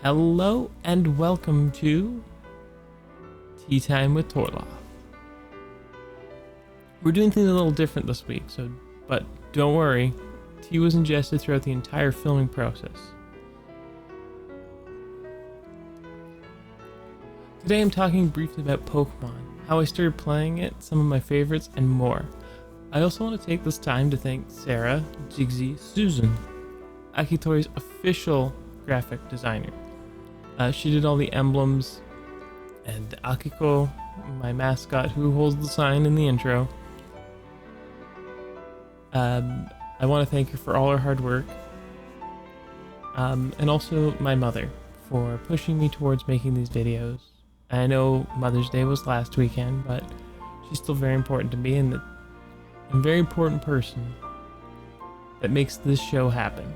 Hello and welcome to Tea Time with Torloth. We're doing things a little different this week, but don't worry, tea was ingested throughout the entire filming process. Today I'm talking briefly about Pokemon, how I started playing it, some of my favorites, and more. I also want to take this time to thank Sarah, Jixie, Susan, Akitori's official graphic designer. She did all the emblems, and Akiko, my mascot who holds the sign in the intro. I want to thank her for all her hard work, and also my mother for pushing me towards making these videos. I know Mother's Day was last weekend, but she's still very important to me and a very important person that makes this show happen.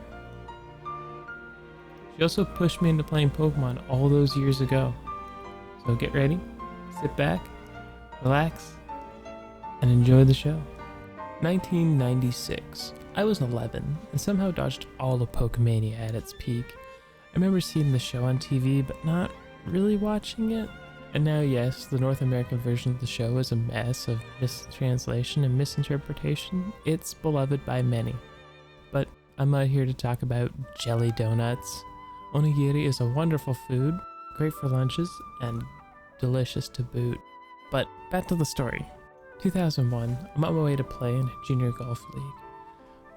She also pushed me into playing Pokemon all those years ago. So get ready, sit back, relax, and enjoy the show. 1996. I was 11 and somehow dodged all of Pokemania at its peak. I remember seeing the show on TV, but not really watching it. And now, yes, the North American version of the show is a mess of mistranslation and misinterpretation. It's beloved by many. But I'm not here to talk about jelly donuts. Onigiri is a wonderful food, great for lunches, and delicious to boot. But back to the story. 2001, I'm on my way to play in a junior golf league.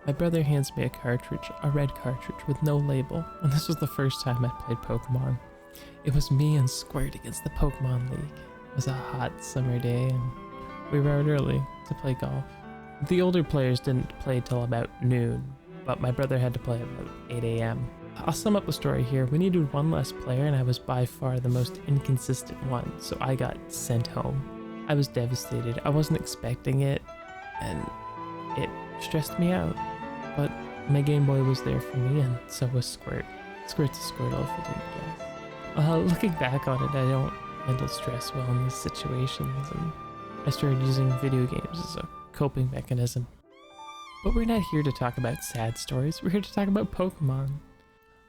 My brother hands me a red cartridge with no label, and this was the first time I played Pokemon. It was me and Squirt against the Pokemon League. It was a hot summer day, and we were out early to play golf. The older players didn't play till about noon, but my brother had to play about 8 a.m. I'll sum up the story here. We needed one less player, and I was by far the most inconsistent one, so I got sent home. I was devastated. I wasn't expecting it, and it stressed me out. But my Game Boy was there for me, and so was Squirt. Squirt's a Squirtle, if you didn't guess. Looking back on it, I don't handle stress well in these situations, and I started using video games as a coping mechanism. But we're not here to talk about sad stories. We're here to talk about Pokemon.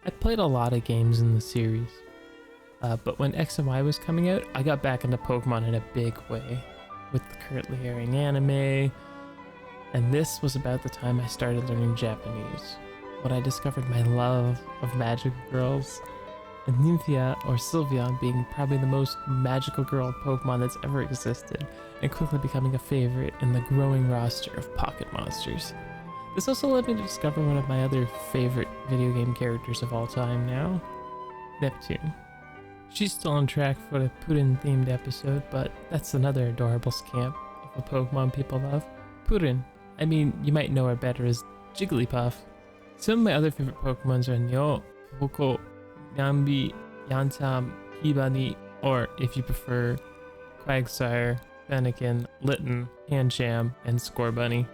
I played a lot of games in the series, but when X and Y was coming out, I got back into Pokemon in a big way, with the currently airing anime, and this was about the time I started learning Japanese, when I discovered my love of magical girls, and Nymphia or Sylveon being probably the most magical girl Pokemon that's ever existed, and quickly becoming a favorite in the growing roster of Poket Monsters. This also led me to discover one of my other favorite video game characters of all time now, Neptune. She's still on track for a Purin-themed episode, but that's another adorable scamp of a Pokemon people love. Purin. I mean, you might know her better as Jigglypuff. Some of my other favorite Pokemons are Nyo, Hoko, Yambi, Yantam, Hibani, or if you prefer, Quagsire, Fennekin, Litten, Pancham, and Scorbunny.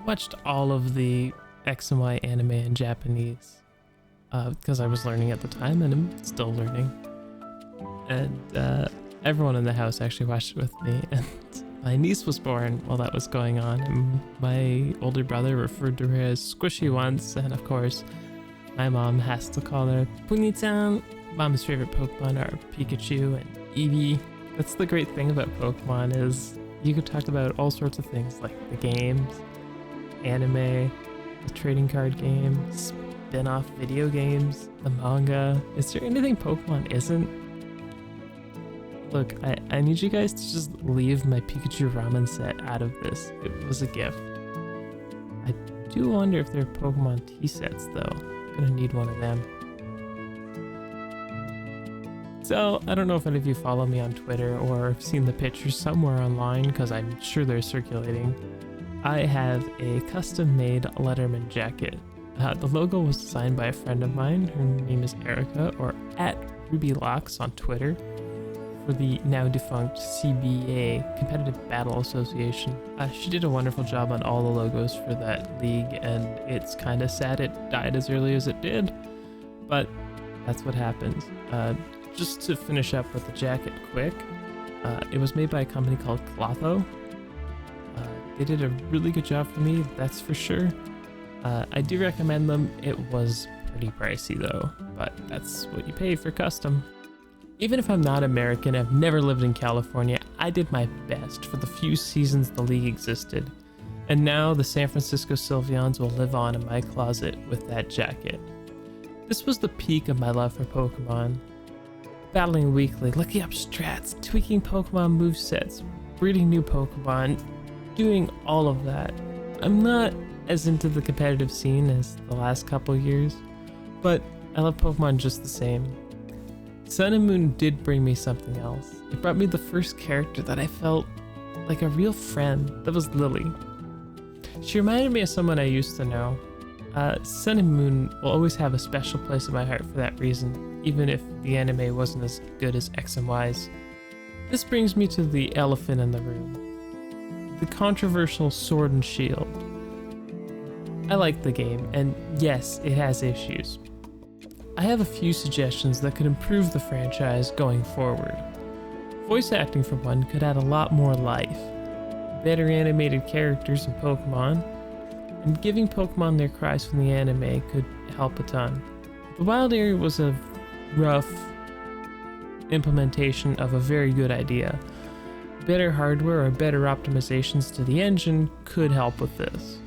I watched all of the X and Y anime in Japanese because I was learning at the time, and I'm still learning. And everyone in the house actually watched it with me, and my niece was born while that was going on, and my older brother referred to her as Squishy once, and of course, my mom has to call her Puni-chan. Mom's favorite Pokemon are Pikachu and Eevee. That's the great thing about Pokemon is you could talk about all sorts of things like the games, anime, the trading card game, spin-off video games, the manga. Is there anything Pokemon isn't? Look, I need you guys to just leave my Pikachu ramen set out of this. It was a gift. I do wonder if there are Pokemon tea sets though. I'm gonna need one of them. So, I don't know if any of you follow me on Twitter or have seen the pictures somewhere online, because I'm sure they're circulating. I have a custom-made Letterman jacket. The logo was designed by a friend of mine. Her name is Erica, or @RubyLocks on Twitter, for the now defunct CBA, Competitive Battle Association. She did a wonderful job on all the logos for that league, and it's kind of sad it died as early as it did, but that's what happens. Just to finish up with the jacket quick, it was made by a company called Clotho. They did a really good job for me, that's for sure. I do recommend them. It was pretty pricey though, but that's what you pay for custom. Even if I'm not American, I've never lived in California, I did my best for the few seasons the league existed. And now the San Francisco Sylveons will live on in my closet with that jacket. This was the peak of my love for Pokemon. Battling weekly, looking up strats, tweaking Pokemon movesets, breeding new Pokemon, doing all of that. I'm not as into the competitive scene as the last couple years, but I love Pokemon just the same. Sun and Moon did bring me something else. It brought me the first character that I felt like a real friend. That was Lily. She reminded me of someone I used to know. Sun and Moon will always have a special place in my heart for that reason, even if the anime wasn't as good as X and Y's. This brings me to the elephant in the room. The controversial Sword and Shield. I like the game, and yes, it has issues. I have a few suggestions that could improve the franchise going forward. Voice acting for one could add a lot more life, better animated characters in Pokemon, and giving Pokemon their cries from the anime could help a ton. The wild area was a rough implementation of a very good idea. Better hardware or better optimizations to the engine could help with this.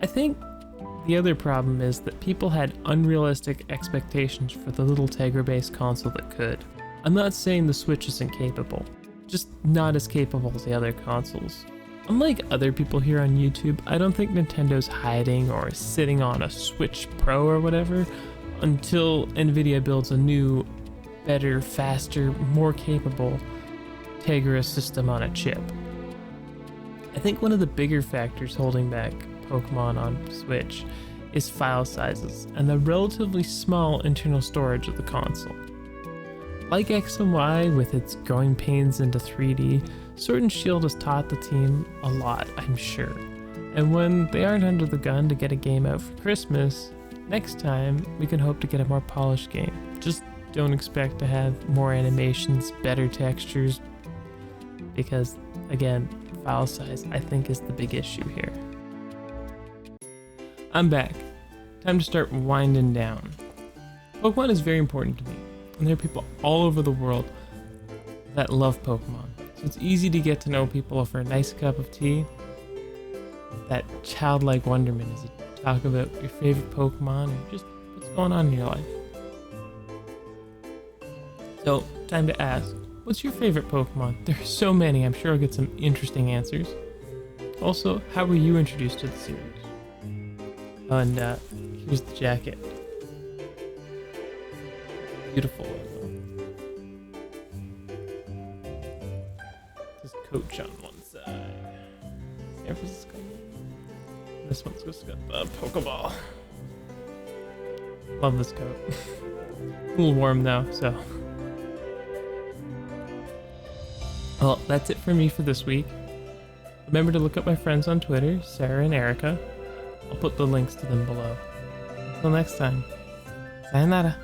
I think the other problem is that people had unrealistic expectations for the little Tegra-based console that could. I'm not saying the Switch isn't capable, just not as capable as the other consoles. Unlike other people here on YouTube, I don't think Nintendo's hiding or sitting on a Switch Pro or whatever until Nvidia builds a new, better, faster, more capable Tegra system on a chip. I think one of the bigger factors holding back Pokemon on Switch is file sizes and the relatively small internal storage of the console. Like X and Y with its growing pains into 3D, Sword and Shield has taught the team a lot, I'm sure. And when they aren't under the gun to get a game out for Christmas, next time we can hope to get a more polished game. Just don't expect to have more animations, better textures, because again, file size I think is the big issue here. I'm back. Time to start winding down. Pokemon is very important to me, and there are people all over the world that love Pokemon. So it's easy to get to know people over a nice cup of tea. That childlike wonderment as you talk about your favorite Pokemon or just what's going on in your life. So, time to ask, what's your favorite Pokemon? There are so many, I'm sure I'll get some interesting answers. Also, how were you introduced to the series? Oh, and here's the jacket. Beautiful logo. This coach on one side. San Francisco. This one's just got the Pokeball. Love this coat. A little warm though, so. Well, that's it for me for this week. Remember to look up my friends on Twitter, Sarah and Erica. I'll put the links to them below. Until next time, sayonara.